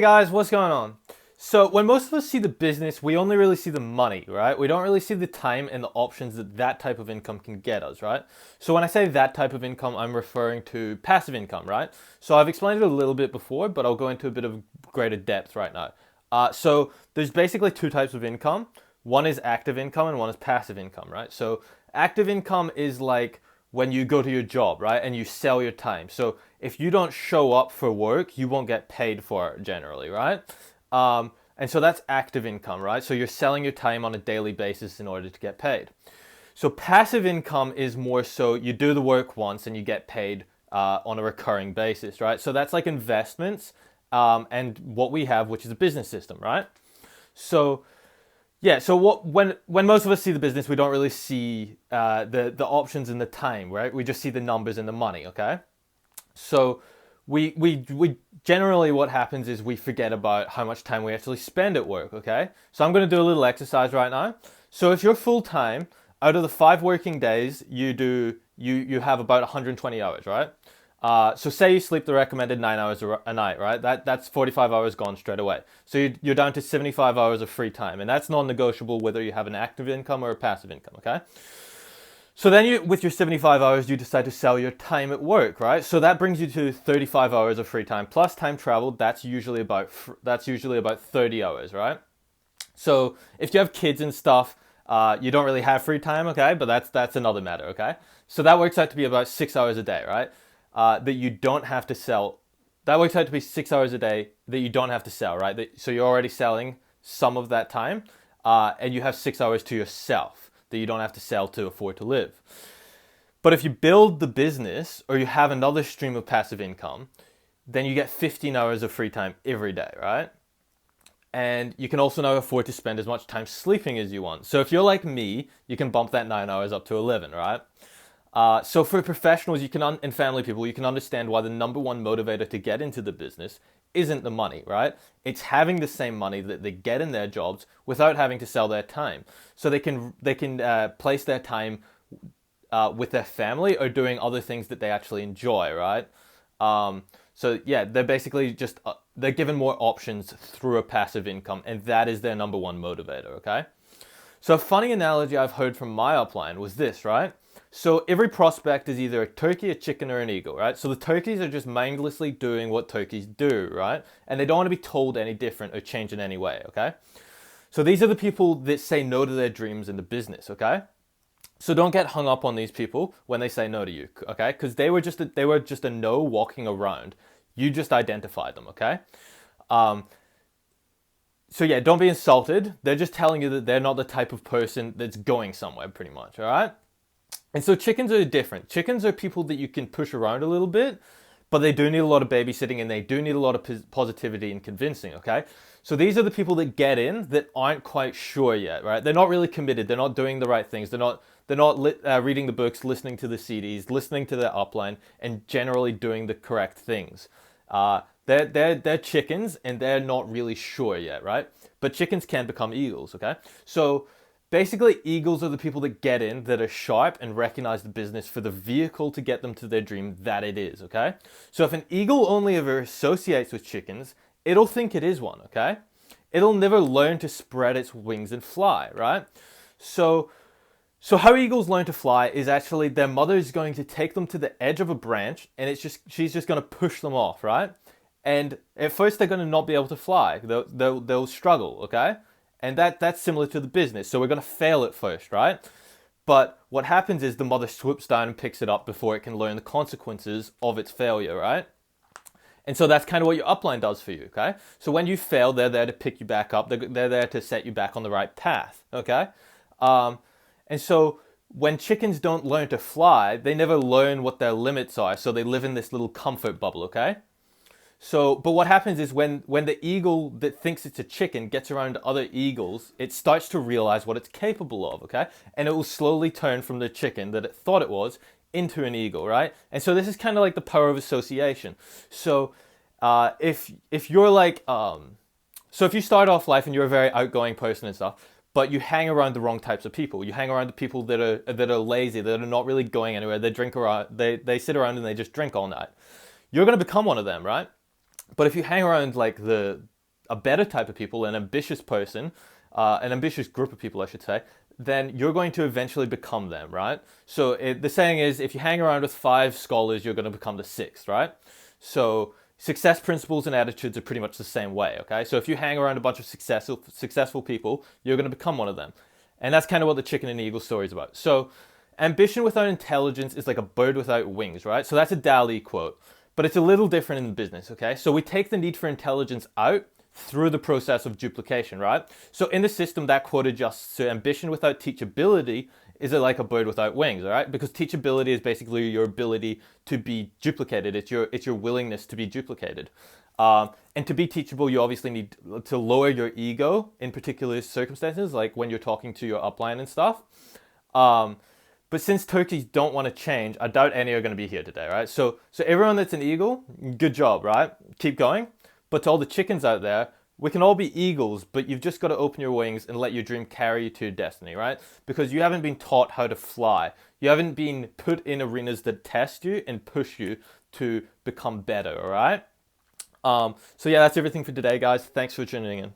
Hey guys, what's going on? So when most of us see the business, we only really see the money, right? We don't really see the time and the options that that type of income can get us, right? So when I say that type of income, I'm referring to passive income, right? So I've explained it a little bit before, but I'll go into a bit of greater depth right now. So there's basically two types of income. One is active income and one is passive income, right? So active income is like when you go to your job, right, and you sell your time. So if you don't show up for work, you won't get paid for it generally, right? And so that's active income, right? So you're selling your time on a daily basis in order to get paid. So passive income is more so you do the work once and you get paid on a recurring basis, right? So that's like investments and what we have, which is a business system, right? So yeah, so when most of us see the business, we don't really see the options and the time, right? We just see the numbers and the money, okay? So we generally what happens is we forget about how much time we actually spend at work, okay? So I'm going to do a little exercise right now. So if you're full time, out of the 5 working days, you have about 120 hours, right? So say you sleep the recommended 9 hours a night, right? That's 45 hours gone straight away. So you're down to 75 hours of free time, and that's non-negotiable whether you have an active income or a passive income, okay? So then with your 75 hours, you decide to sell your time at work, right? So that brings you to 35 hours of free time plus time traveled. That's usually about 30 hours, right? So if you have kids and stuff, you don't really have free time, okay? But that's another matter, okay? So that works out to be about 6 hours a day, right? That you don't have to sell. That works out to be 6 hours a day that you don't have to sell, right? So you're already selling some of that time, and you have 6 hours to yourself that you don't have to sell to afford to live. But if you build the business or you have another stream of passive income, then you get 15 hours of free time every day, right? And you can also now afford to spend as much time sleeping as you want. So if you're like me, you can bump that 9 hours up to 11, right? So for professionals and family people, you can understand why the number one motivator to get into the business isn't the money, right? It's having the same money that they get in their jobs without having to sell their time. So they can place their time with their family or doing other things that they actually enjoy, right? So yeah, they're basically just they're given more options through a passive income, and that is their number one motivator. Okay. So a funny analogy I've heard from my upline was this, right? So every prospect is either a turkey, a chicken, or an eagle, right? So the turkeys are just mindlessly doing what turkeys do, right? And they don't want to be told any different or change in any way, okay? So these are the people that say no to their dreams in the business, okay? So don't get hung up on these people when they say no to you, okay? Because they were just a no walking around. You just identified them, okay? Um, so yeah, don't be insulted. They're just telling you that they're not the type of person that's going somewhere, pretty much, all right? And so chickens are different. Chickens are people that you can push around a little bit, but they do need a lot of babysitting and they do need a lot of positivity and convincing, okay? So these are the people that get in that aren't quite sure yet, right? They're not really committed. They're not doing the right things. They're not reading the books, listening to the CDs, listening to their upline, and generally doing the correct things. They're chickens and they're not really sure yet, right? But chickens can become eagles, okay? So basically, eagles are the people that get in, that are sharp and recognize the business for the vehicle to get them to their dream that it is, okay? So if an eagle only ever associates with chickens, it'll think it is one, okay? It'll never learn to spread its wings and fly, right? So so how eagles learn to fly is actually their mother is going to take them to the edge of a branch and she's just going to push them off, right? And at first they're going to not be able to fly. They'll struggle, okay? And that's similar to the business. So we're going to fail at first, right? But what happens is the mother swoops down and picks it up before it can learn the consequences of its failure, right? And so that's kind of what your upline does for you, okay? So when you fail, they're there to pick you back up. They're there to set you back on the right path, okay? Um, and so when chickens don't learn to fly, they never learn what their limits are. So they live in this little comfort bubble, okay? So, but what happens is when the eagle that thinks it's a chicken gets around other eagles, it starts to realize what it's capable of, okay? And it will slowly turn from the chicken that it thought it was into an eagle, right? And so this is kind of like the power of association. So, if you're like, so if you start off life and you're a very outgoing person and stuff, but you hang around the wrong types of people, you hang around the people that are lazy, that are not really going anywhere. They drink around, they sit around and they just drink all night. You're going to become one of them, right? But if you hang around like a better type of people, an ambitious person, an ambitious group of people, I should say, then you're going to eventually become them, right? So the saying is, if you hang around with five scholars, you're going to become the sixth, right? So success principles and attitudes are pretty much the same way, okay? So if you hang around a bunch of successful people, you're going to become one of them. And that's kind of what the chicken and the eagle story is about. So ambition without intelligence is like a bird without wings, right? So that's a Dali quote, but it's a little different in business, okay? So we take the need for intelligence out through the process of duplication, right? So in the system, that quote adjusts to ambition without teachability is like a bird without wings, all right? Because teachability is basically your ability to be duplicated. It's your willingness to be duplicated. And to be teachable, you obviously need to lower your ego in particular circumstances, like when you're talking to your upline and stuff. Um, but since turkeys don't want to change, I doubt any are going to be here today, right? So everyone that's an eagle, good job, right? Keep going. But to all the chickens out there, we can all be eagles, but you've just got to open your wings and let your dream carry you to your destiny, right? Because you haven't been taught how to fly. You haven't been put in arenas that test you and push you to become better, all right? So yeah, that's everything for today, guys. Thanks for tuning in.